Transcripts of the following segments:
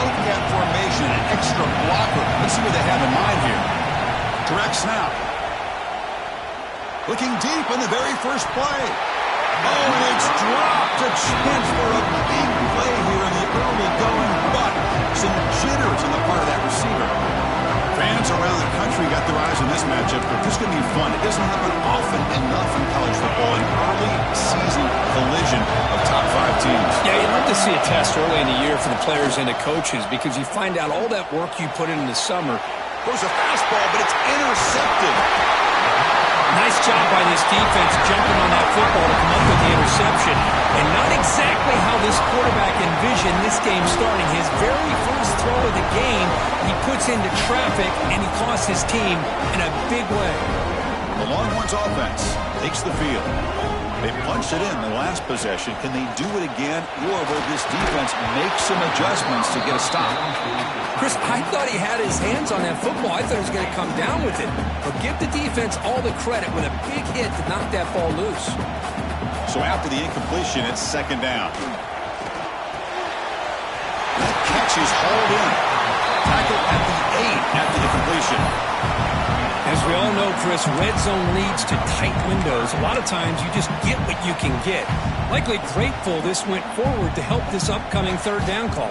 wildcat formation, an extra blocker. Let's see what they have in mind here. Direct snap. Looking deep on the very first play. Oh, and it's dropped. A chance for a big play here in the early going, but some jitters on the part of that receiver. Fans around the country got their eyes on this matchup, but this is going to be fun. It doesn't happen often enough in college football, an early season collision of top 5 teams. Yeah, you'd love to see a test early in the year for the players and the coaches because you find out all that work you put in the summer. Goes a fastball, but it's intercepted. Nice job by this defense jumping on that football to come up with the interception. And not exactly how this quarterback envisioned this game starting. His very first throw of the game, he puts into traffic, and he costs his team in a big way. The Longhorns offense takes the field. They punched it in the last possession. Can they do it again, or will this defense make some adjustments to get a stop? Chris, I thought he had his hands on that football. I thought he was going to come down with it. But give the defense all the credit with a big hit to knock that ball loose. So after the incompletion, it's second down. That catch is hauled in. Tackle at the 8 after the completion. As we all know, Chris, red zone leads to tight windows. A lot of times you just get what you can get. Likely grateful this went forward to help this upcoming third down call.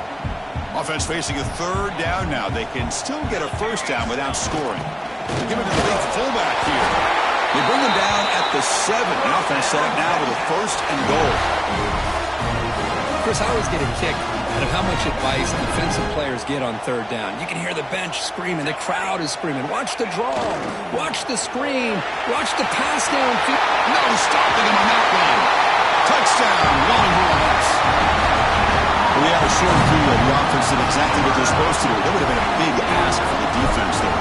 Offense facing a third down now. They can still get a first down without scoring. They give it to the big fullback here. They bring him down at the 7. The offense set up now with a first and goal. Chris, I always get a kick out of how much advice defensive players get on third down. You can hear the bench screaming. The crowd is screaming. Watch the draw. Watch the screen. Watch the pass downfield. No stopping him on that one. Touchdown, Longhorns. We have a short view of the offense did exactly what they're supposed to do. That would have been a big ask for the defense there.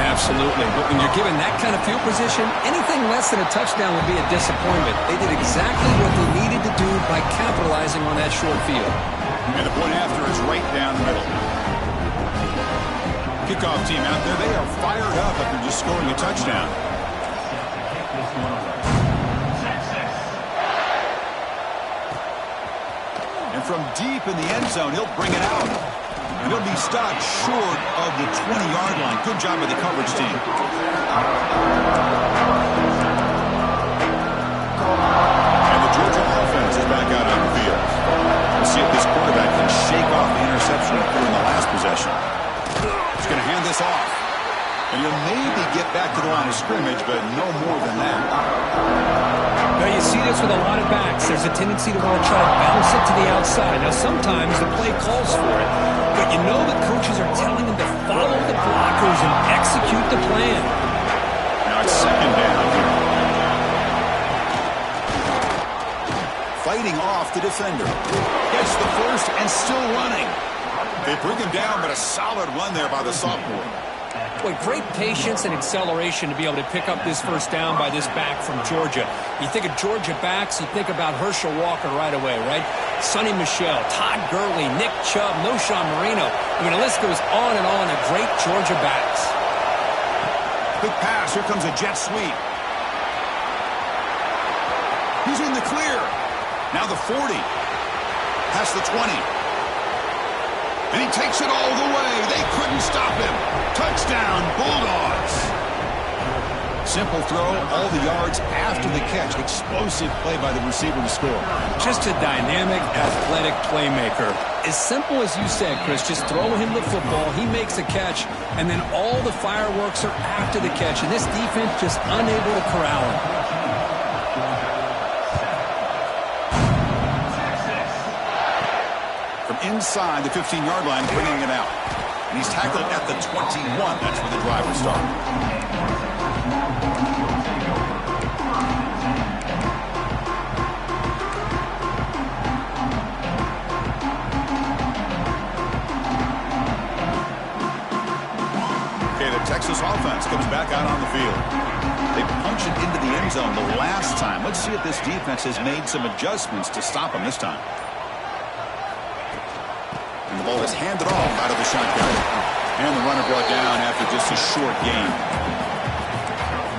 Absolutely. But when you're given that kind of field position, anything less than a touchdown would be a disappointment. They did exactly what they needed to do by capitalizing on that short field. And the point after is right down the middle. Kickoff team out there, they are fired up after just scoring a touchdown. And from deep in the end zone, he'll bring it out. And he'll be stopped short of the 20-yard line. Good job by the coverage team. And the Georgia offense is back out on the field. We'll see if this quarterback can shake off the interception he threw in the last possession. He's going to hand this off. And he'll maybe get back to the line of scrimmage, but no more than that. Now you see this with a lot of backs. There's a tendency to want to try to bounce it to the outside. Now sometimes the play calls for it, but you know the coaches are telling them to follow the blockers and execute the plan. Now it's second down here. Fighting off the defender. Gets the first and still running. They bring him down, but a solid run there by the sophomore. Boy, great patience and acceleration to be able to pick up this first down by this back from Georgia. You think of Georgia backs, you think about Herschel Walker right away, right? Sonny Michel, Todd Gurley, Nick Chubb, Noshawn Marino. I mean, the list goes on and on of great Georgia backs. Big pass. Here comes a jet sweep. He's in the clear. Now the 40. Past the 20. And he takes it all the way. They couldn't stop him. Touchdown, Bulldogs. Simple throw, all the yards after the catch. Explosive play by the receiver to score. Just a dynamic, athletic playmaker. As simple as you said, Chris, just throw him the football, he makes a catch, and then all the fireworks are after the catch. And this defense just unable to corral him. Inside the 15-yard line, bringing it out. And he's tackled at the 21. That's where the drive will start. Okay, the Texas offense comes back out on the field. They punch it into the end zone the last time. Let's see if this defense has made some adjustments to stop them this time. And the ball is handed off out of the shotgun. And the runner brought down after just a short gain.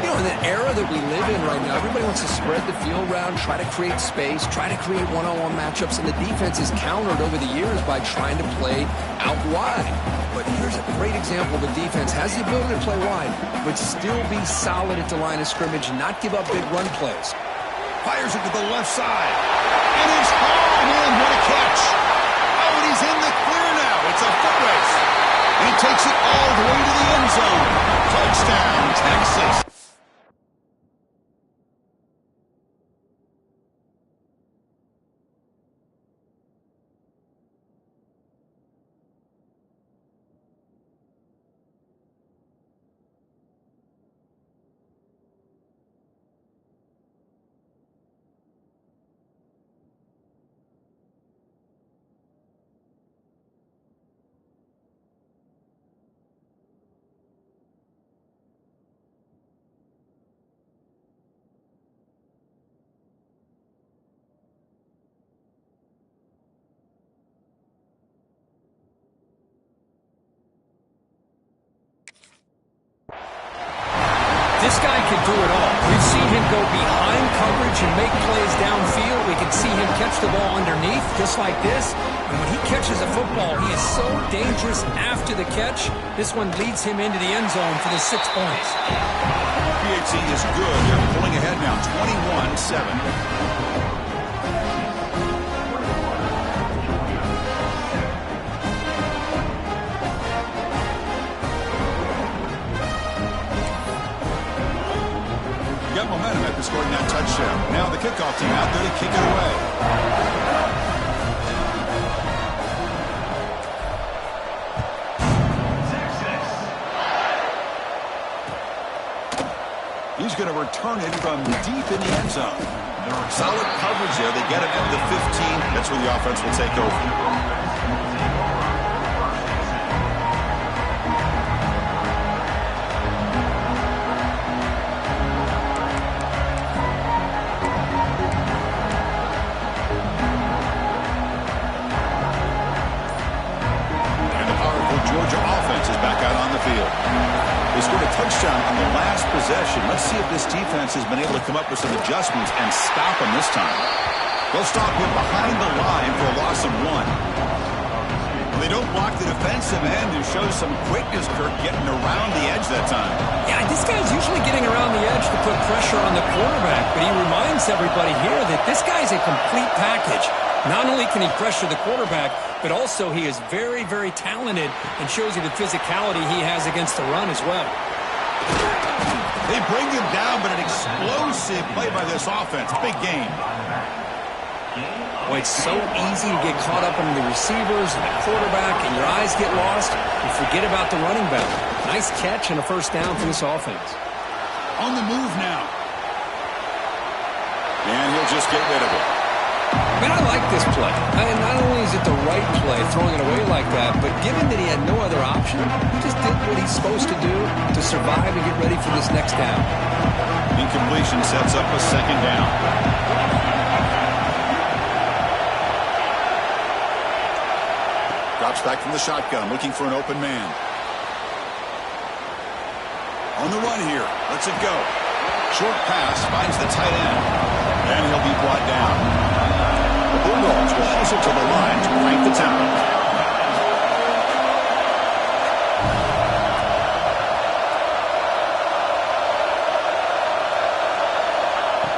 You know, in the era that we live in right now, everybody wants to spread the field around, try to create space, try to create one-on-one matchups, and the defense is countered over the years by trying to play out wide. But here's a great example of a defense has the ability to play wide, but still be solid at the line of scrimmage and not give up big run plays. Fires it to the left side. And it's home in. What a catch. Oh, and he's in the clear now. It's a foot race. And he takes it all the way to the end zone. Touchdown, Texas. This guy can do it all. We've seen him go behind coverage and make plays downfield. We can see him catch the ball underneath, just like this. And when he catches a football, he is so dangerous after the catch. This one leads him into the end zone for the 6 points. PAT is good. They're pulling ahead now, 21-7. Got momentum after scoring that touchdown. Now the kickoff team out there to kick it away. He's going to return it from deep in the end zone. Solid coverage there. They get it at the 15. That's where the offense will take over. Touchdown on the last possession. Let's see if this defense has been able to come up with some adjustments and stop him this time. They'll stop him behind the line for a loss of 1. Well, they don't block the defensive end, who shows some quickness, Kirk, getting around the edge that time. Yeah, this guy's usually getting around the edge to put pressure on the quarterback, but he reminds everybody here that this guy's a complete package. Not only can he pressure the quarterback, but also he is very, very talented and shows you the physicality he has against the run as well. They bring him down, but an explosive play by this offense. Big game. Boy, it's so easy to get caught up in the receivers and the quarterback, and your eyes get lost. You forget about the running back. Nice catch and a first down for this offense. On the move now. And he'll just get rid of it. Man, I like this play. And not only is it the right play, throwing it away like that, but given that he had no other option, he just did what he's supposed to do to survive and get ready for this next down. Incompletion sets up a second down. Drops back from the shotgun, looking for an open man. On the run here. Lets it go. Short pass, finds the tight end. And he'll be brought down. The Bulldogs will hustle to the line to break the tempo.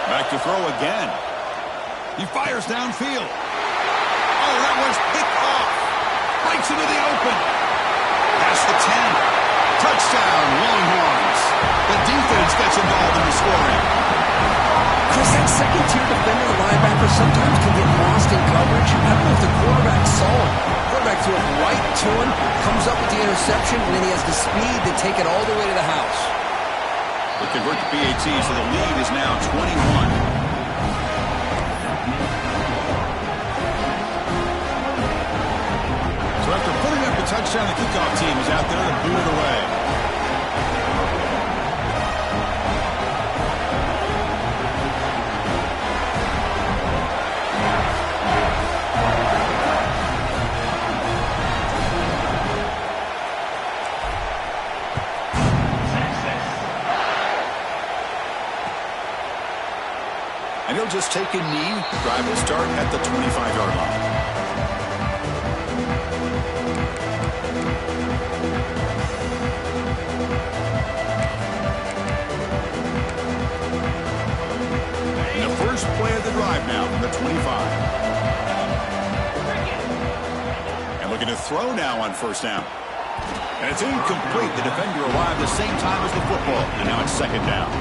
Back to throw again. He fires downfield. Oh, that one's picked off. Breaks into the open. Past the 10. Touchdown, Longhorns. The defense gets involved in the scoring. Chris, that second-tier defender, the linebacker, sometimes can get lost in coverage. I don't know if the quarterback saw him. The quarterback threw it right to him, comes up with the interception, and then he has the speed to take it all the way to the house. They convert the PAT, so the lead is now 21. So after putting up a touchdown, the kickoff team is out there to boot it away. broken knee. Drive will start at the 25-yard line. And the first play of the drive now from the 25. And looking to throw now on first down. And it's incomplete. The defender arrived the same time as the football. And now it's second down.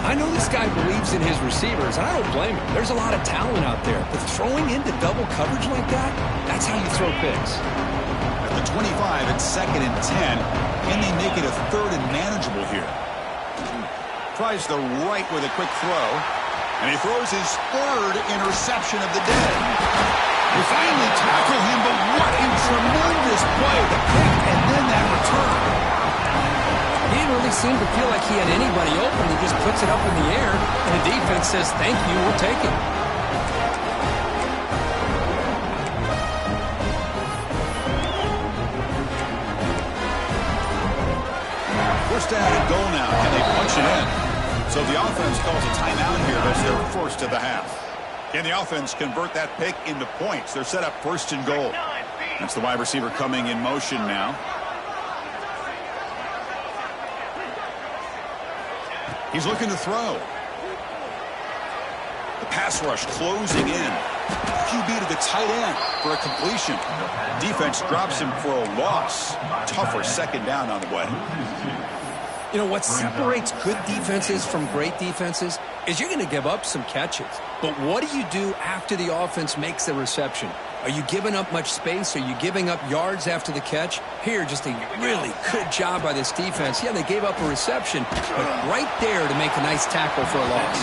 I know this guy believes in his receivers, and I don't blame him. There's a lot of talent out there. But throwing into double coverage like that, that's how you throw picks. At the 25, it's second and 10. Can they make it a third and manageable here? Tries the right with a quick throw. And he throws his third interception of the day. They finally tackle him, but what a tremendous play. The pick and then that return. He didn't really seem to feel like he had anybody open. He just puts it up in the air, and the defense says, thank you, we'll take it. First down and goal now. Can they punch it in? So the offense calls a timeout here as they're forced to the half. Can the offense convert that pick into points? They're set up first and goal. That's the wide receiver coming in motion now. He's looking to throw. The pass rush closing in. QB to the tight end for a completion. Defense drops him for a loss. Tougher second down on the way. You know, what separates good defenses from great defenses is you're going to give up some catches. But what do you do after the offense makes the reception? Are you giving up much space? Are you giving up yards after the catch? Here, just a really good job by this defense. Yeah, they gave up a reception, but right there to make a nice tackle for a loss.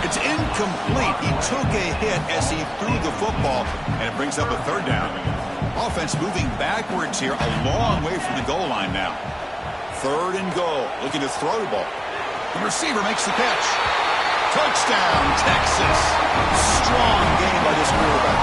It's incomplete. He took a hit as he threw the football, and it brings up a third down. Offense moving backwards here, a long way from the goal line now. Third and goal, looking to throw the ball. The receiver makes the catch. Touchdown, Texas. Strong game by this quarterback.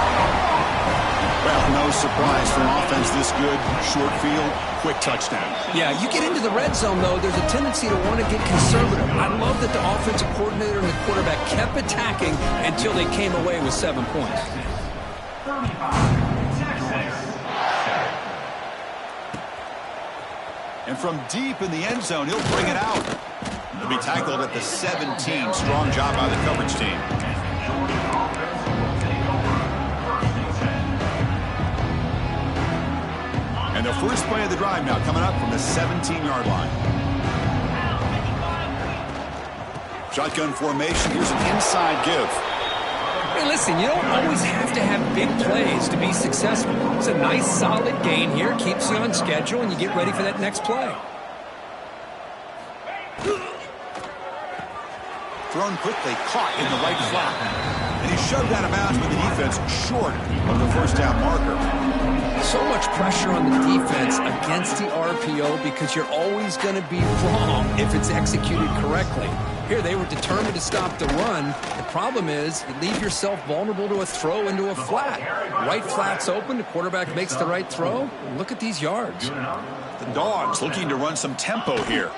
Well, no surprise for an offense this good. Short field, quick touchdown. Yeah, you get into the red zone, though, there's a tendency to want to get conservative. I love that the offensive coordinator and the quarterback kept attacking until they came away with 7 points. And from deep in the end zone, he'll bring it out. He'll be tackled at the 17. Strong job by the coverage team. And the first play of the drive now coming up from the 17-yard line. Shotgun formation. Here's an inside give. Hey, listen, you don't always have to have big plays to be successful. It's a nice, solid gain here. Keeps you on schedule, and you get ready for that next play. Thrown quickly, caught in the right flat. And he's shoved out of bounds with the defense short of the first down marker. So much pressure on the defense against the RPO because you're always going to be wrong if it's executed correctly. Here, they were determined to stop the run. The problem is you leave yourself vulnerable to a throw into a flat. Right flat's open. The quarterback makes the right throw. Look at these yards. The Dogs looking to run some tempo here.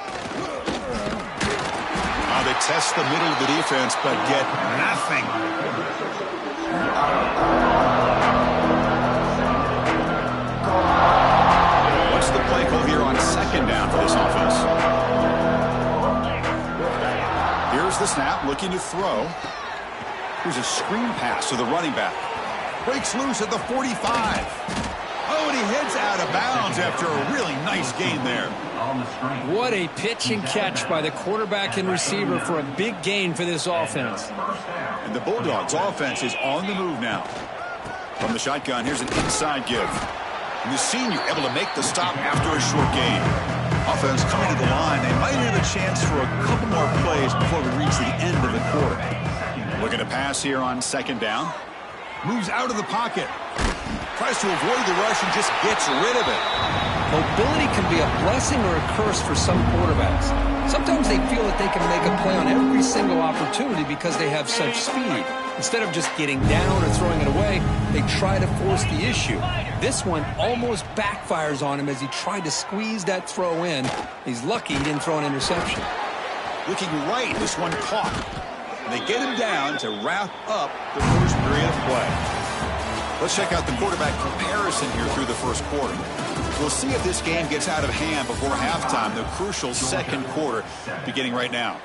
They test the middle of the defense, but get nothing. What's the play call here on second down for this offense? Here's the snap, looking to throw. Here's a screen pass to the running back. Breaks loose at the 45. Oh, and he heads out of bounds after a really nice gain there. What a pitch and catch by the quarterback and receiver for a big gain for this offense. And the Bulldogs offense is on the move now. From the shotgun, here's an inside give. And the senior able to make the stop after a short gain. Offense coming to the line. They might have a chance for a couple more plays before we reach the end of the quarter. Looking to pass here on second down. Moves out of the pocket. Tries to avoid the rush and just gets rid of it. Mobility can be a blessing or a curse for some quarterbacks. Sometimes they feel that they can make a play on every single opportunity because they have such speed. Instead of just getting down or throwing it away, they try to force the issue. This one almost backfires on him as he tried to squeeze that throw in. He's lucky he didn't throw an interception. Looking right, this one caught. And they get him down to wrap up the first period of play. Let's check out the quarterback comparison here through the first quarter. We'll see if this game gets out of hand before halftime, the crucial second quarter beginning right now.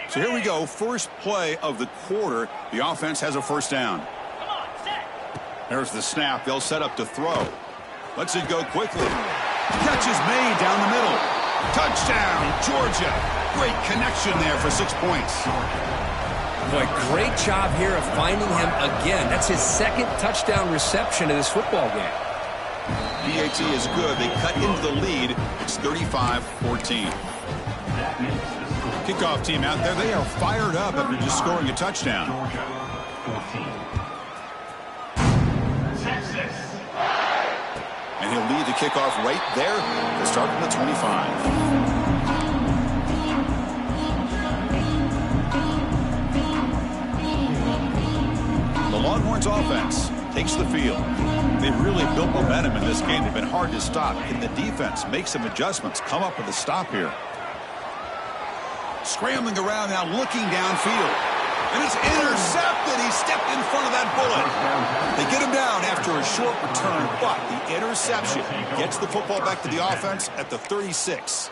So here we go, first play of the quarter. The offense has a first down. There's the snap. They'll set up to throw. Lets it go quickly. Catch is made down the middle. Touchdown, Georgia. Great connection there for 6 points. Boy, great job here of finding him again. That's his second touchdown reception of this football game. PAT is good. They cut into the lead. It's 35-14. Kickoff team out there. They are fired up after just scoring a touchdown. And he'll lead the kickoff right there to start from the 25. The Longhorns offense takes the field. They've really built momentum in this game. They've been hard to stop. Can the defense make some adjustments, come up with a stop here? Scrambling around now, looking downfield. And it's intercepted. He stepped in front of that bullet. They get him down after a short return, but the interception gets the football back to the offense at the 36.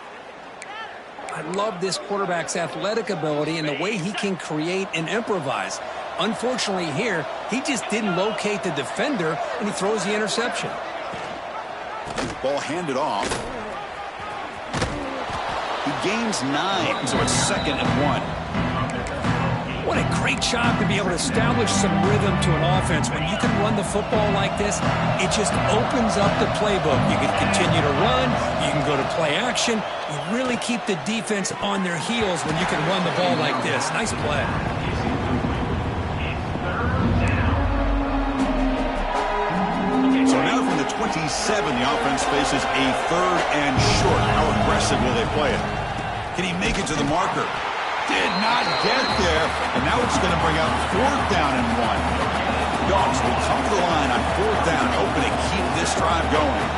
I love this quarterback's athletic ability and the way he can create and improvise. Unfortunately here, he just didn't locate the defender, and he throws the interception. Ball handed off. He gains 9, so it's 2nd and 1. What a great job to be able to establish some rhythm to an offense. When you can run the football like this, it just opens up the playbook. You can continue to run. You can go to play action. You really keep the defense on their heels when you can run the ball like this. Nice play. So now from the 27, the offense faces a 3rd and short. How aggressive will they play it? Can he make it to the marker? Did not get there, and now it's going to bring out 4th down and 1. Dogs will come to the line on 4th down, hoping to keep this drive going.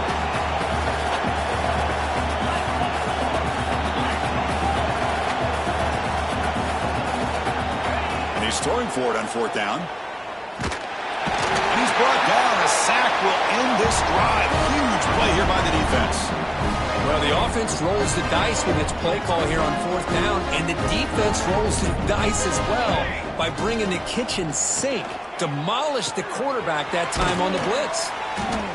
And he's throwing for it on 4th down. And he's brought down. A sack will end this drive. Huge play here by the defense. Well, the offense rolls the dice with its play call here on 4th down, and the defense rolls the dice as well by bringing the kitchen sink. Demolish the quarterback that time on the blitz.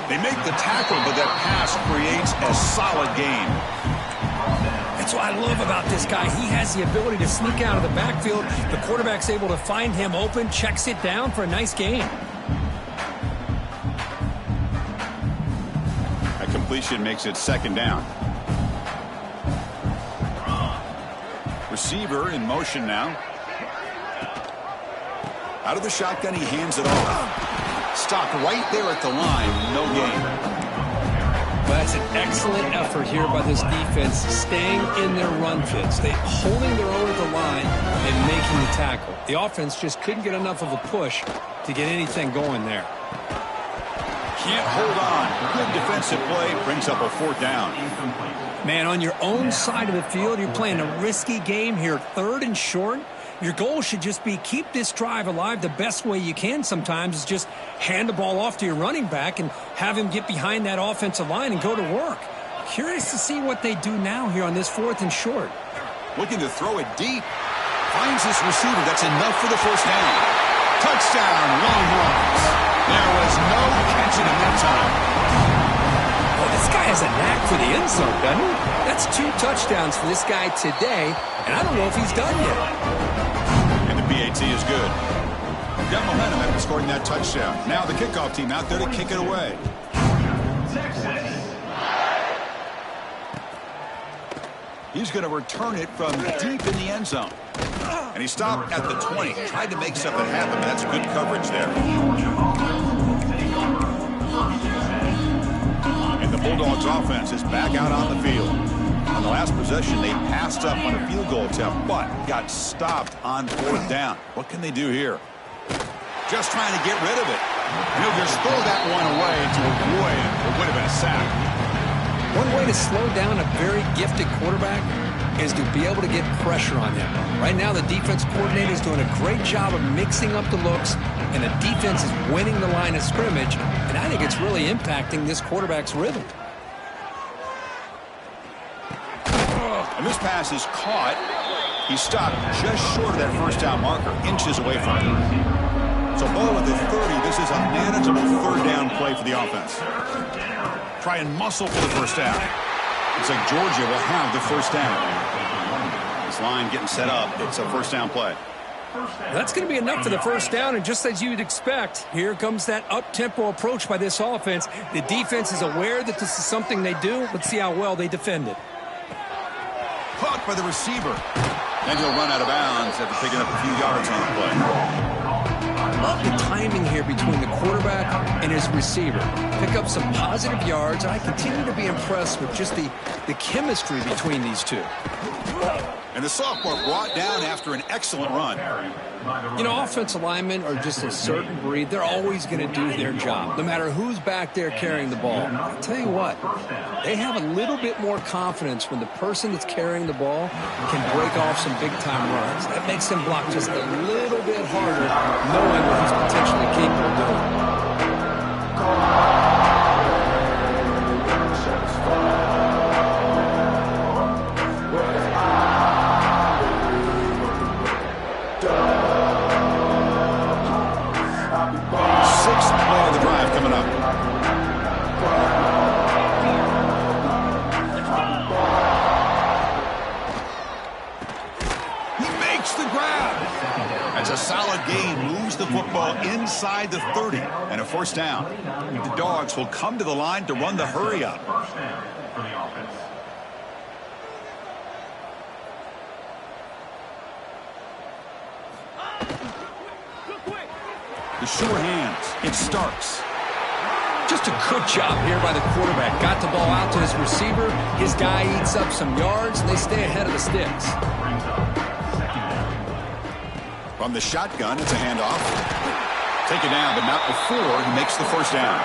They make the tackle, but that pass creates a solid gain. That's what I love about this guy. He has the ability to sneak out of the backfield. The quarterback's able to find him open, checks it down for a nice gain. A completion makes it 2nd down. Receiver in motion now. Out of the shotgun, he hands it off. Stopped right there at the line. No gain. Well, that's an excellent effort here by this defense, staying in their run fits. They holding their own at the line and making the tackle. The offense just couldn't get enough of a push to get anything going there. Can't hold on. Good defensive play. Brings up a 4th down. Man, on your own side of the field, you're playing a risky game here. 3rd and short. Your goal should just be keep this drive alive the best way you can sometimes is just hand the ball off to your running back and have him get behind that offensive line and go to work. Curious to see what they do now here on this 4th and short. Looking to throw it deep. Finds this receiver. That's enough for the first down. Touchdown, Longhorns. There was no catching him that time. Well, this guy has a knack for the end zone, doesn't he? That's 2 touchdowns for this guy today, and I don't know if he's done yet. And the PAT is good. Got momentum after scoring that touchdown. Now the kickoff team out there to kick it away. He's going to return it from deep in the end zone. And he stopped at the 20. Tried to make something happen, but that's good coverage there. And the Bulldogs offense is back out on the field. A On the last possession, they passed up on a field goal attempt, but got stopped on 4th down. What can they do here? Just trying to get rid of it. And he'll just throw that one away to avoid what would have been a sack. One way to slow down a very gifted quarterback is to be able to get pressure on him. Right now, the defense coordinator is doing a great job of mixing up the looks, and the defense is winning the line of scrimmage, and I think it's really impacting this quarterback's rhythm. And this pass is caught. He stopped just short of that 1st down marker, inches away from it. So ball at the 30. This is a manageable 3rd down play for the offense. Try and muscle for the 1st down. Looks like Georgia will have the 1st down. This line getting set up. It's a 1st down play. That's going to be enough for the 1st down, and just as you'd expect, here comes that up-tempo approach by this offense. The defense is aware that this is something they do. Let's see how well they defend it. Caught by the receiver. And he'll run out of bounds after picking up a few yards on the play. Love the timing here between the quarterback and his receiver. Pick up some positive yards, and I continue to be impressed with just the chemistry between these two. And the sophomore brought down after an excellent run. You know, offensive linemen are just a certain breed. They're always going to do their job, no matter who's back there carrying the ball. I'll tell you what, they have a little bit more confidence when the person that's carrying the ball can break off some big-time runs. That makes them block just a little bit harder, knowing what he's potentially capable of doing. 6th play of the drive coming up. He makes the grab. That's a solid gain. Moves the football inside the 30 and a 1st down. The Dogs will come to the line to run the hurry up. The sure hands. It's Starks. Just a good job here by the quarterback. Got the ball out to his receiver. His guy eats up some yards, and they stay ahead of the sticks. From the shotgun, it's a handoff. Take it down, but not before he makes the 1st down.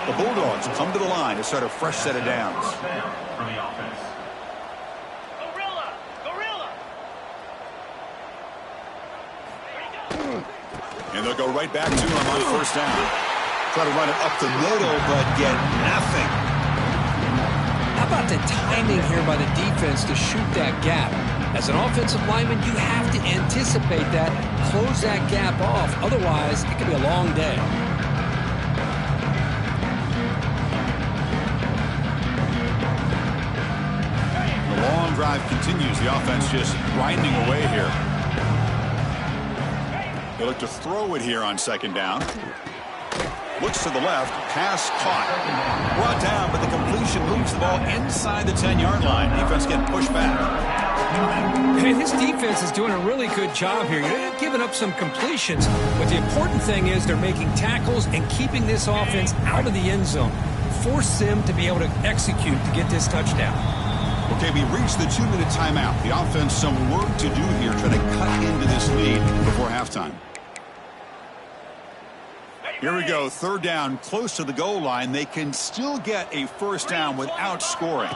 The Bulldogs come to the line to start a fresh set of downs. And they'll go right back to him on 1st down. Try to run it up the middle, but get nothing. How about the timing here by the defense to shoot that gap? As an offensive lineman, you have to anticipate that, close that gap off. Otherwise, it could be a long day. The long drive continues. The offense just grinding away here. They look to throw it here on 2nd down. Looks to the left. Pass caught. Brought down, but the completion moves the ball inside the 10-yard line. Defense getting pushed back. Hey, this defense is doing a really good job here. They're giving up some completions, but the important thing is they're making tackles and keeping this offense out of the end zone. Force them to be able to execute to get this touchdown. Okay, we reached the 2-minute timeout. The offense some work to do here, trying to cut into this lead before halftime. Here we go, 3rd down, close to the goal line. They can still get a 1st down without scoring.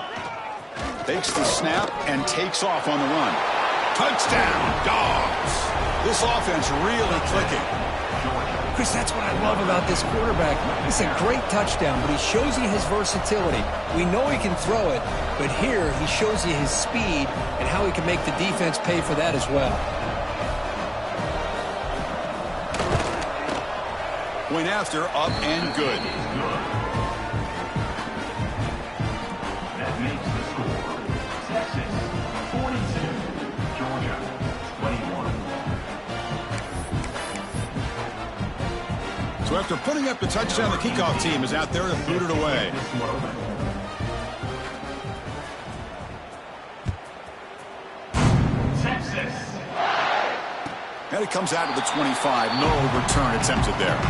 Takes the snap and takes off on the run. Touchdown, Dogs. This offense really clicking. Chris, that's what I love about this quarterback. It's a great touchdown, but he shows you his versatility. We know he can throw it, but here he shows you his speed and how he can make the defense pay for that as well. Went after, up and good. That makes the score Texas 42, Georgia 21. So after putting up the touchdown, the kickoff team is out there to boot it away. Texas. And it comes out to the 25. No return attempted there.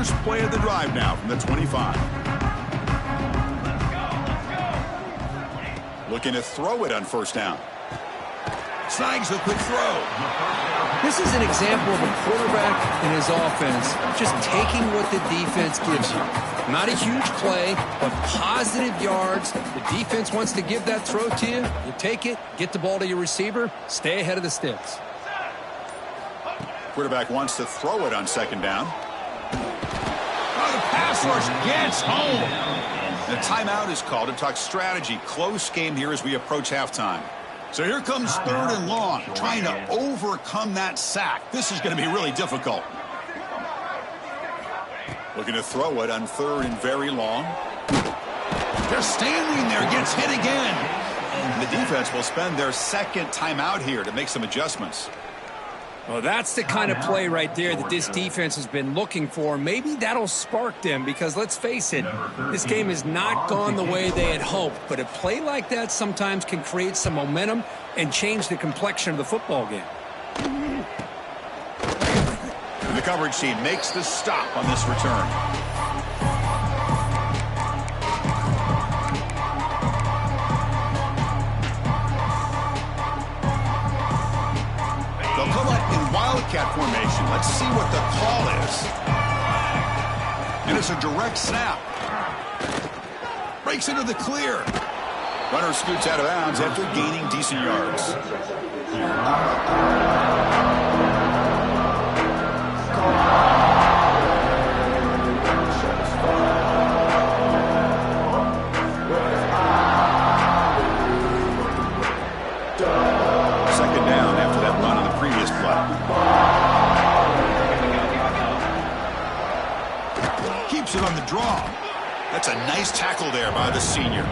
first play of the drive now from the 25. Looking to throw it on first down. Snags the quick throw. This is an example of a quarterback in his offense just taking what the defense gives you. Not a huge play, but positive yards. The defense wants to give that throw to you. You take it, get the ball to your receiver, stay ahead of the sticks. Quarterback wants to throw it on second down. Oh, the pass rush gets home. The timeout is called to talk strategy. Close game here as we approach halftime. So here comes third and long, trying to overcome that sack. This is going to be really difficult. Looking to throw it on third and very long. They're standing there, gets hit again. And the defense will spend their second timeout here to make some adjustments. Well, that's the kind of play right there that this defense has been looking for. Maybe that'll spark them because, let's face it, this game has not gone the way they had hoped. But a play like that sometimes can create some momentum and change the complexion of the football game. And the coverage team makes the stop on this return. They'll come up in wildcat formation. Let's see what the call is. And it's a direct snap. Breaks into the clear. Runner scoots out of bounds after gaining decent yards. Second down after that run on the previous play. Keeps it on the draw. That's a nice tackle there by the senior.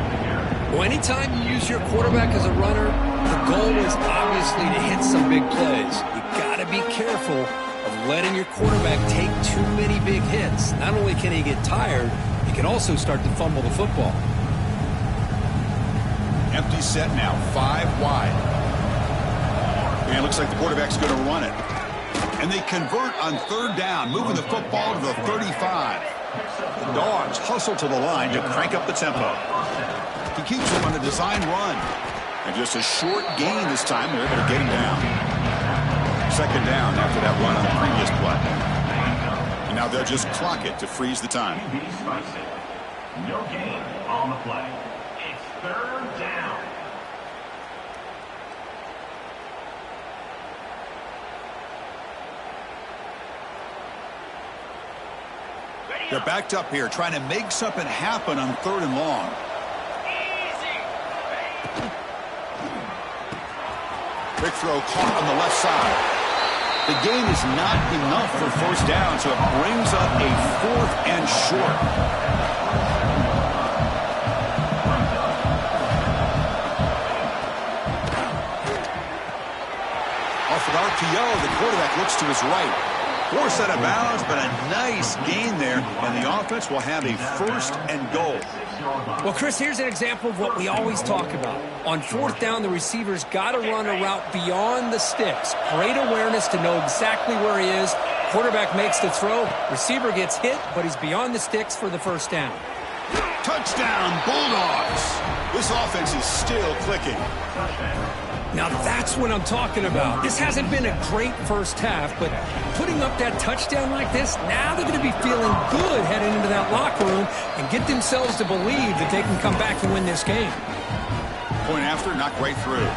Well, anytime you use your quarterback as a runner, the goal is obviously to hit some big plays. You got to be careful of letting your quarterback take too many big hits. Not only can he get tired, he can also start to fumble the football. Empty set now, 5 wide. And it looks like the quarterback's going to run it. And they convert on third down, moving the football to the 35. The Dogs hustle to the line to crank up the tempo. He keeps him on the design run. And just a short gain this time, they're able to get him down. Second down after that run on the previous play. And now they'll just clock it to freeze the time. No gain on the play. It's third down. They're backed up here, trying to make something happen on third and long. Quick throw caught on the left side. The gain is not enough for first down, so it brings up a 4th and short. Off of RPO, the quarterback looks to his right. Forced out of bounds, but a nice gain there, and the offense will have a 1st and goal. Well, Chris, here's an example of what we always talk about. On 4th down, the receiver's got to run a route beyond the sticks. Great awareness to know exactly where he is. Quarterback makes the throw. Receiver gets hit, but he's beyond the sticks for the first down. Touchdown, Bulldogs. This offense is still clicking. Now that's what I'm talking about. This hasn't been a great first half, but putting up that touchdown like this, now they're going to be feeling good heading into that locker room and get themselves to believe that they can come back and win this game. Point after, knocked right through.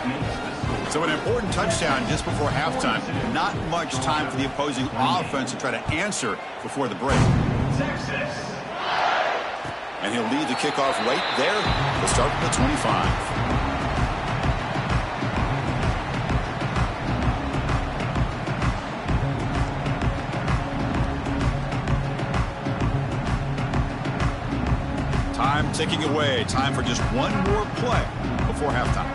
So an important touchdown just before halftime. Not much time for the opposing offense to try to answer before the break. And he'll lead the kickoff right there. We'll start from the 25. Time ticking away. Time for just one more play before halftime.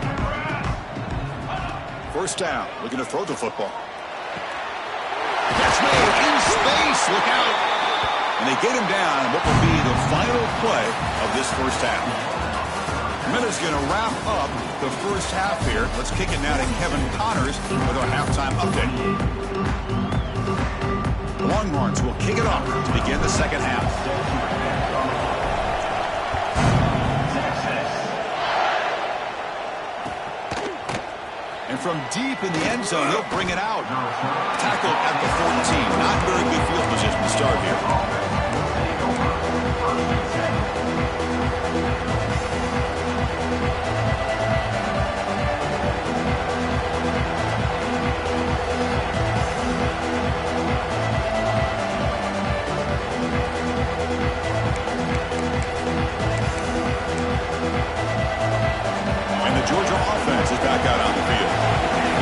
First down. Looking to throw the football. That's made in space. Look out. And they get him down in what will be the final play of this first half. Miller's going to wrap up the first half here. Let's kick it now to Kevin Connors with our halftime update. Along Longhorns will kick it off to begin the second half. And from deep in the end zone, he'll bring it out. Tackled at the 14. Not very good field position to start here. Georgia offense is back out on the field.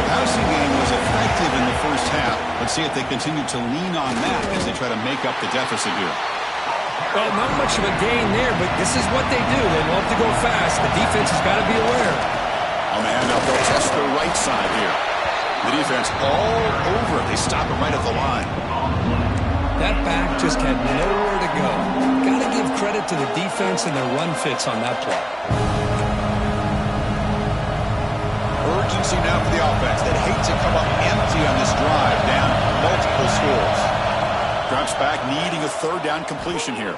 The passing game was effective in the first half. Let's see if they continue to lean on that as they try to make up the deficit here. Well, not much of a gain there, but this is what they do. They love to go fast. The defense has got to be aware. On the handoff, they'll test the right side here. The defense all over it. They stop it right at the line. That back just had nowhere to go. Got to give credit to the defense and their run fits on that play. Urgency now for the offense that hates to come up empty on this drive, down multiple scores. Drops back, needing a third down completion here.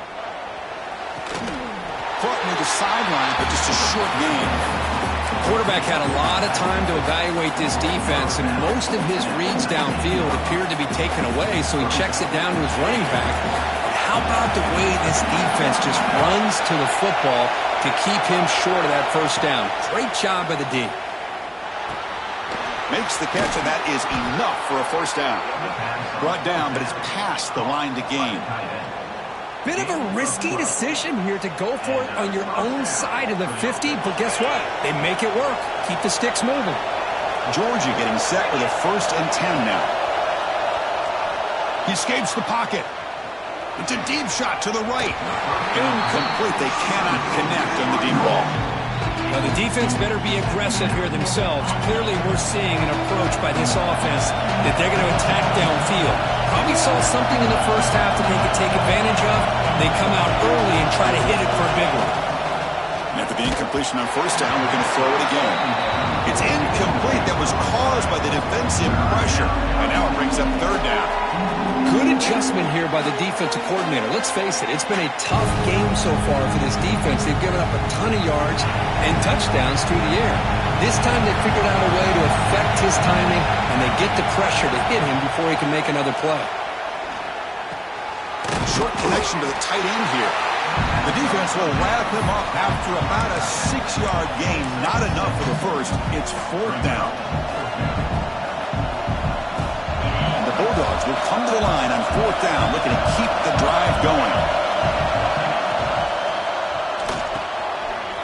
Caught near the sideline, but just a short gain. The quarterback had a lot of time to evaluate this defense, and most of his reads downfield appeared to be taken away, so he checks it down to his running back. How about the way this defense just runs to the football to keep him short of that first down? Great job by the D. Makes the catch, and that is enough for a first down. Brought down, but it's past the line to gain. Bit of a risky decision here to go for it on your own side of the 50, but guess what? They make it work. Keep the sticks moving. Georgia getting set with a 1st and 10 now. He escapes the pocket. It's a deep shot to the right. Incomplete. They cannot connect on the deep ball. Now, the defense better be aggressive here themselves. Clearly, we're seeing an approach by this offense that they're going to attack downfield. Probably saw something in the first half that they could take advantage of. They come out early and try to hit it for a big one. And after the incompletion on first down, we're going to throw it again. It's incomplete. That was caused by the defensive pressure. And now it brings up third down. Good adjustment here by the defensive coordinator. Let's face it, it's been a tough game so far for this defense. They've given up a ton of yards and touchdowns through the air. This time they figured out a way to affect his timing, and they get the pressure to hit him before he can make another play. Short connection to the tight end here. The defense will wrap him up after about a 6-yard gain. Not enough for the first. It's 4th down. Bulldogs will come to the line on 4th down, looking to keep the drive going.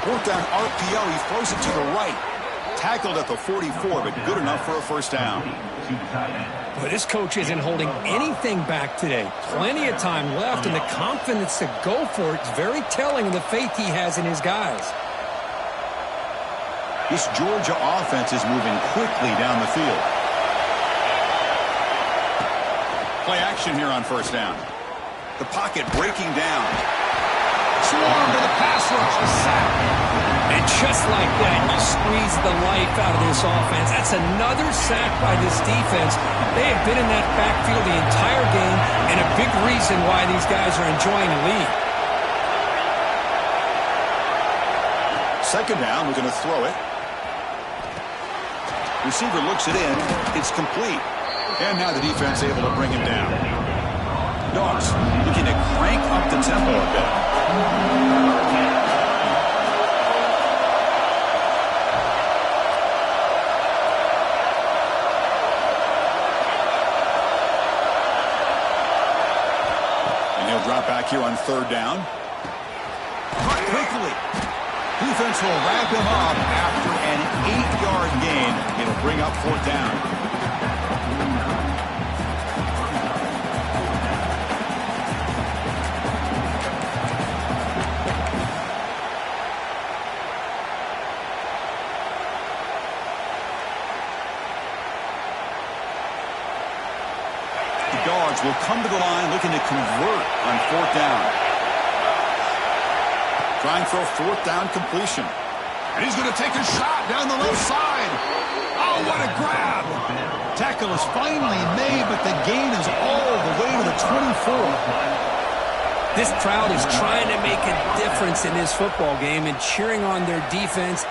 4th down RPO, he throws it to the right. Tackled at the 44, but good enough for a first down. But this coach isn't holding anything back today. Plenty of time left, and the confidence to go for it is very telling of the faith he has in his guys. This Georgia offense is moving quickly down the field. Play action here on first down. The pocket breaking down. Swarm to the pass rush. A sack. And just like that, you squeeze the life out of this offense. That's another sack by this defense. They have been in that backfield the entire game, and a big reason why these guys are enjoying the lead. Second down, we're going to throw it. Receiver looks it in. It's complete. And now the defense able to bring him down. Dogs looking to crank up the tempo a bit. And he'll drop back here on 3rd down. Caught quickly. Defense will wrap him up after an 8-yard gain. It'll bring up 4th down. Dogs will come to the line looking to convert on 4th down. Trying for a 4th down completion. And he's going to take a shot down the left side. Oh, what a grab. Tackle is finally made, but the gain is all the way to the 25. before. This crowd is trying to make a difference in this football game and cheering on their defense.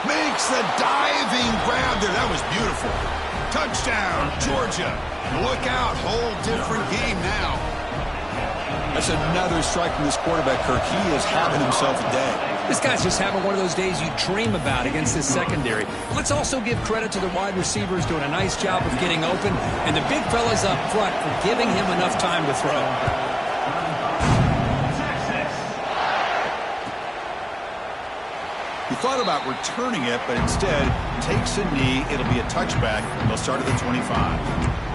Makes the diving grab there. That was beautiful. Touchdown, Georgia. Look out. Whole different game now. That's another strike from this quarterback, Kirk. He is having himself a day. This guy's just having one of those days you dream about against this secondary. Let's also give credit to the wide receivers doing a nice job of getting open, and the big fellas up front for giving him enough time to throw. He thought about returning it, but instead takes a knee. It'll be a touchback. They'll start at the 25.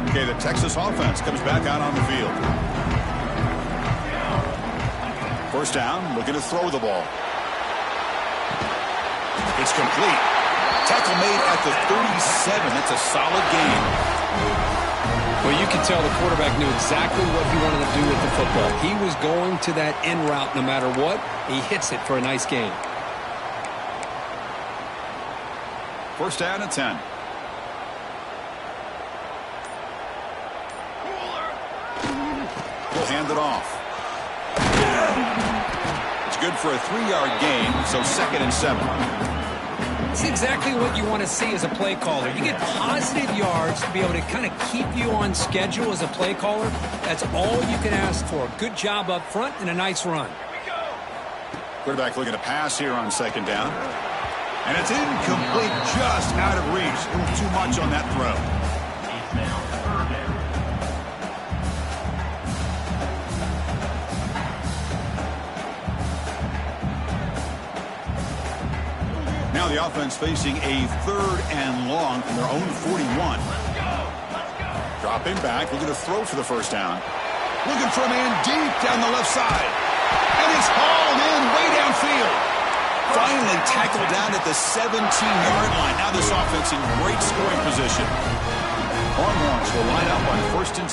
Okay, the Texas offense comes back out on the field. First down, looking to throw the ball. It's complete. Tackle made at the 37. That's a solid gain. Well, you can tell the quarterback knew exactly what he wanted to do with the football. He was going to that in route no matter what. He hits it for a nice gain. First down and 10. He'll hand it off. It's good for a 3-yard gain, so 2nd and 7. It's exactly what you want to see as a play caller. You get positive yards to be able to kind of keep you on schedule as a play caller. That's all you can ask for. Good job up front and a nice run. Quarterback looking to pass here on 2nd down. And it's incomplete, just out of reach. A little too much on that throw. Now the offense facing a 3rd and long from their own 41. Dropping back, looking to throw for the first down. Looking for a man deep down the left side. And it's hauled in way downfield. Finally tackled down at the 17-yard line. Now this offense in great scoring position. Longhorns will line up on 1st and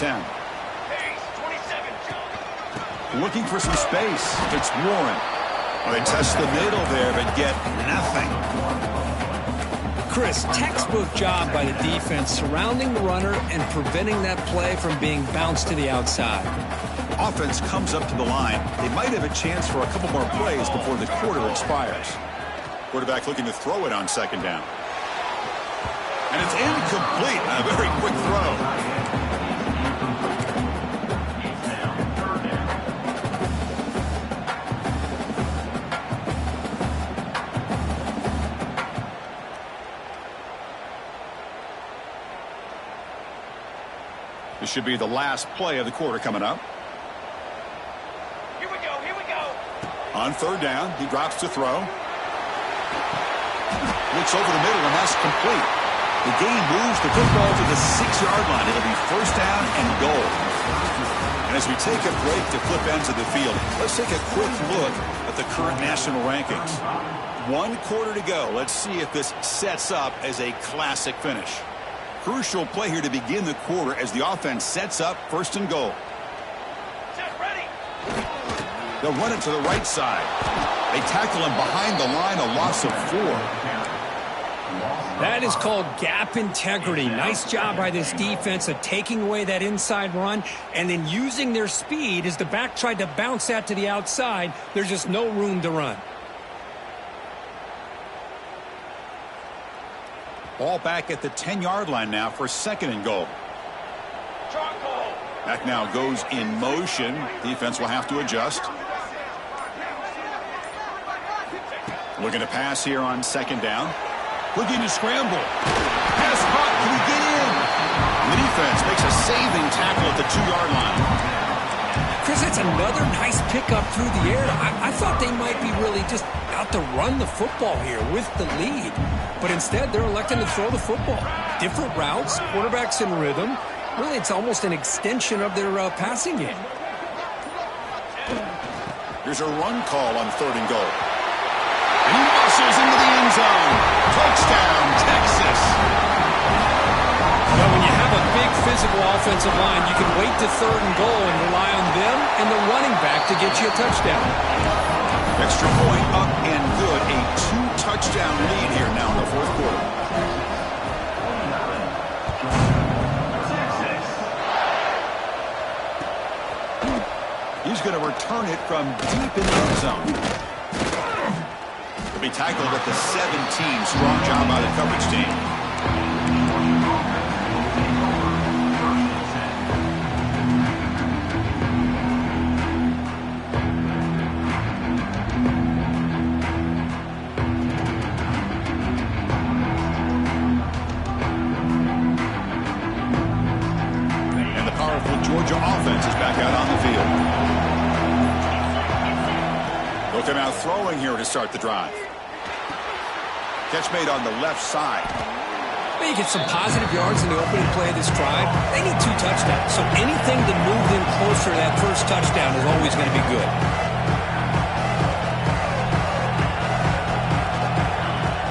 10. Looking for some space. It's Warren. Well, they test the middle there, but get nothing. Chris, textbook job by the defense surrounding the runner and preventing that play from being bounced to the outside. Offense comes up to the line. They might have a chance for a couple more plays before the quarter expires. Quarterback looking to throw it on 2nd down. And it's incomplete. A very quick throw. This should be the last play of the quarter coming up. Here we go, here we go. On 3rd down, he drops to throw. Looks over the middle, and that's complete. The gain moves the football to the 6-yard line. It'll be 1st down and goal. And as we take a break to flip ends of the field, let's take a quick look at the current national rankings. 1 quarter to go. Let's see if this sets up as a classic finish. Crucial play here to begin the quarter as the offense sets up 1st and goal. Ready. They'll run it to the right side. They tackle him behind the line, a loss of 4. That is called gap integrity. Nice job by this defense of taking away that inside run and then using their speed as the back tried to bounce that to the outside. There's just no room to run. Ball back at the 10-yard line now for 2nd and goal. Back now goes in motion. Defense will have to adjust. Looking to pass here on 2nd down. Looking to scramble. Pass caught. Can he get in? The defense makes a saving tackle at the 2-yard line. Chris, that's another nice pickup through the air. I thought they might be really just out to run the football here with the lead. But instead, they're electing to throw the football. Different routes, quarterbacks in rhythm. Really, it's almost an extension of their passing game. Here's a run call on 3rd and goal. And he muscles into the end zone. Touchdown, Texas. Now, when you have a big physical offensive line, you can wait to 3rd and goal and rely on them and the running back to get you a touchdown. Extra point up and good. A 2-touchdown lead here now in the fourth quarter. He's going to return it from deep in the end zone. He'll be tackled at the 17. Strong job by the coverage team. Georgia offense is back out on the field. Look them out throwing here to start the drive. Catch made on the left side. You get some positive yards in the opening play of this drive. They need 2 touchdowns, so anything to move them closer to that first touchdown is always going to be good.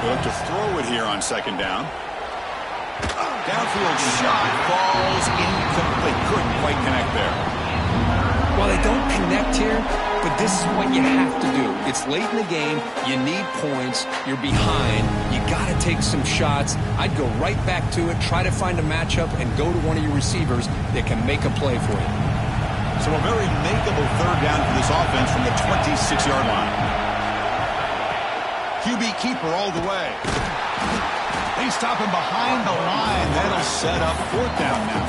Look to throw it here on second down. Downfield shot falls incomplete. Couldn't quite connect there. Well, they don't connect here, but this is what you have to do. It's late in the game. You need points. You're behind. You got to take some shots. I'd go right back to it, try to find a matchup, and go to one of your receivers that can make a play for you. So a very makeable third down for this offense from the 26-yard line. QB keeper all the way. They stop him behind the line. That'll set up fourth down now.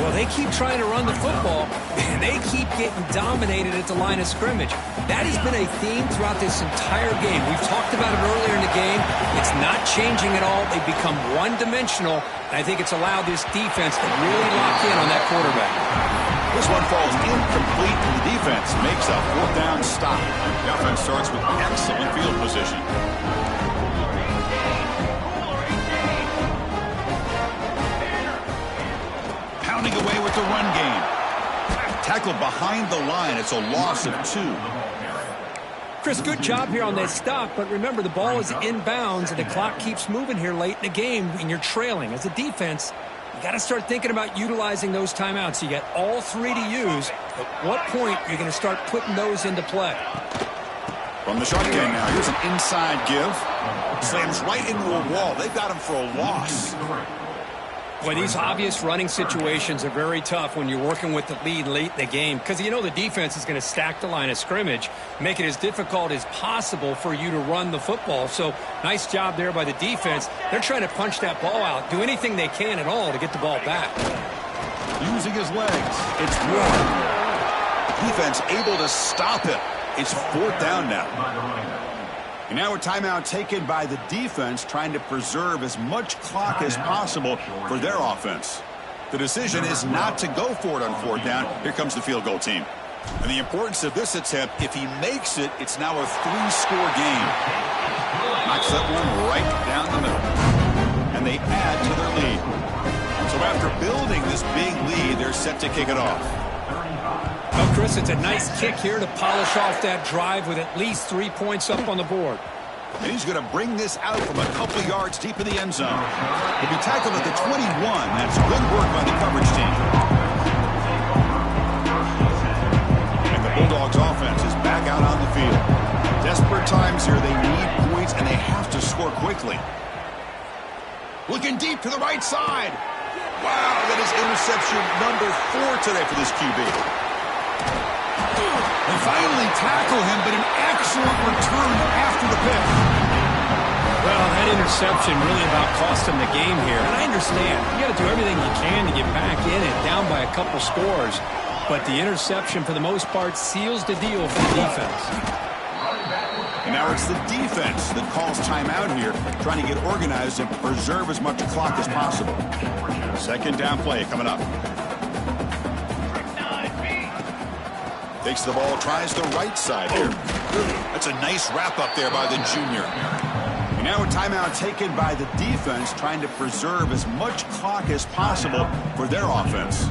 Well, they keep trying to run the football, and they keep getting dominated at the line of scrimmage. That has been a theme throughout this entire game. We've talked about it earlier in the game. It's not changing at all. They've become one-dimensional, and I think it's allowed this defense to really lock in on that quarterback. This one falls incomplete, and the defense makes a fourth down stop. The offense starts with excellent field position. Away with the run game. Tackled behind the line. It's a loss of 2. Chris, good job here on that stop, but remember the ball is inbounds and the clock keeps moving here late in the game and you're trailing. As a defense, you got to start thinking about utilizing those timeouts. You got all 3 to use. At what point are you going to start putting those into play? From the shotgun now, here's an inside give. Slams right into a wall. They've got him for a loss. Well, these obvious running situations are very tough when you're working with the lead late in the game because you know the defense is going to stack the line of scrimmage, make it as difficult as possible for you to run the football. So nice job there by the defense. They're trying to punch that ball out, do anything they can at all to get the ball back. Using his legs. It's Warren. Defense able to stop it. It's fourth down now. And now a timeout taken by the defense trying to preserve as much clock as possible for their offense. The decision is not to go for it on fourth down. Here comes the field goal team. And the importance of this attempt, if he makes it, it's now a 3-score game. Knocks that one right down the middle. And they add to their lead. So after building this big lead, they're set to kick it off. Well, Chris, it's a nice kick here to polish off that drive with at least 3 points up on the board. And he's going to bring this out from a couple yards deep in the end zone. He'll be tackled at the 21. That's good work by the coverage team. And the Bulldogs offense is back out on the field. Desperate times here. They need points, and they have to score quickly. Looking deep to the right side. Wow, that is interception number 4 today for this QB. They finally tackle him, but an excellent return after the pick. Well, that interception really about cost him the game here. And I understand. You got to do everything you can to get back in it, down by a couple scores. But the interception, for the most part, seals the deal for the defense. And now it's the defense that calls timeout here, trying to get organized and preserve as much clock as possible. Second down play coming up. Takes the ball, tries the right side here. That's a nice wrap up there by the junior. And now a timeout taken by the defense, trying to preserve as much clock as possible for their offense.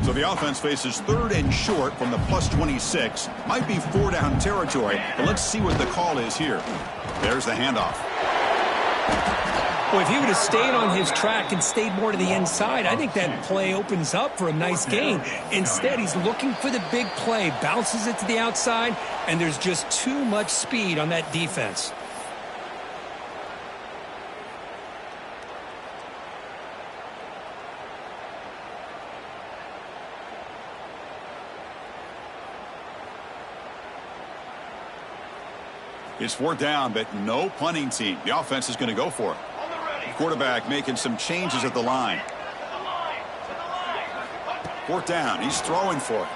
So the offense faces third and short from the +26. Might be 4-down territory, but let's see what the call is here. There's the handoff. Well, if he would have stayed on his track and stayed more to the inside, I think that play opens up for a nice gain. Instead, he's looking for the big play, bounces it to the outside, and there's just too much speed on that defense. It's 4th down, but no punting team. The offense is going to go for it. Quarterback making some changes at the line. 4th down. He's throwing for it.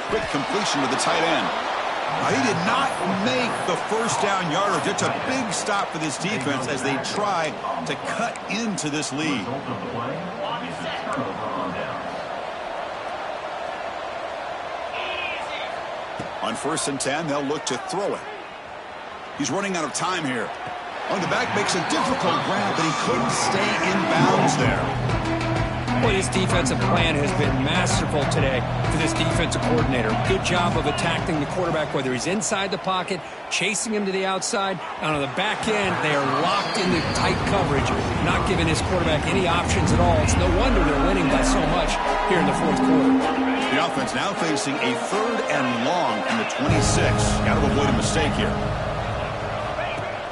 Quick completion to the tight end. Now, he did not make the first down yardage. It's a big stop for this defense as they try to cut into this lead. On 1st and 10, they'll look to throw it. He's running out of time here. On the back makes a difficult grab, but he couldn't stay in bounds there. Boy, this defensive plan has been masterful today for this defensive coordinator. Good job of attacking the quarterback, whether he's inside the pocket, chasing him to the outside, and on the back end, they are locked into tight coverage, not giving his quarterback any options at all. It's no wonder they're winning by so much here in the 4th quarter. The offense now facing a 3rd and long from the 26. Got to avoid a mistake here.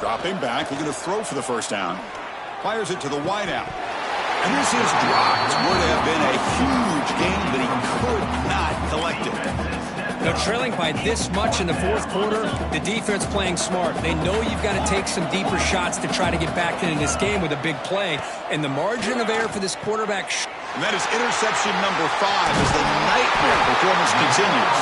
Dropping back, looking to throw for the first down. Fires it to the wideout. And this is dropped. Would have been a huge gain, but he could not collect it. Now, trailing by this much in the 4th quarter, the defense playing smart. They know you've got to take some deeper shots to try to get back into this game with a big play. And the margin of error for this quarterback. And that is interception number 5 as the nightmare performance continues.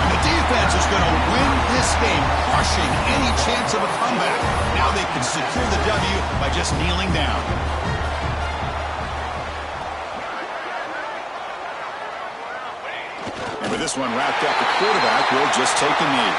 And the defense is going to win this game, crushing any chance of a comeback. Now they can secure the W by just kneeling down. And with this one wrapped up, the quarterback will just take a knee.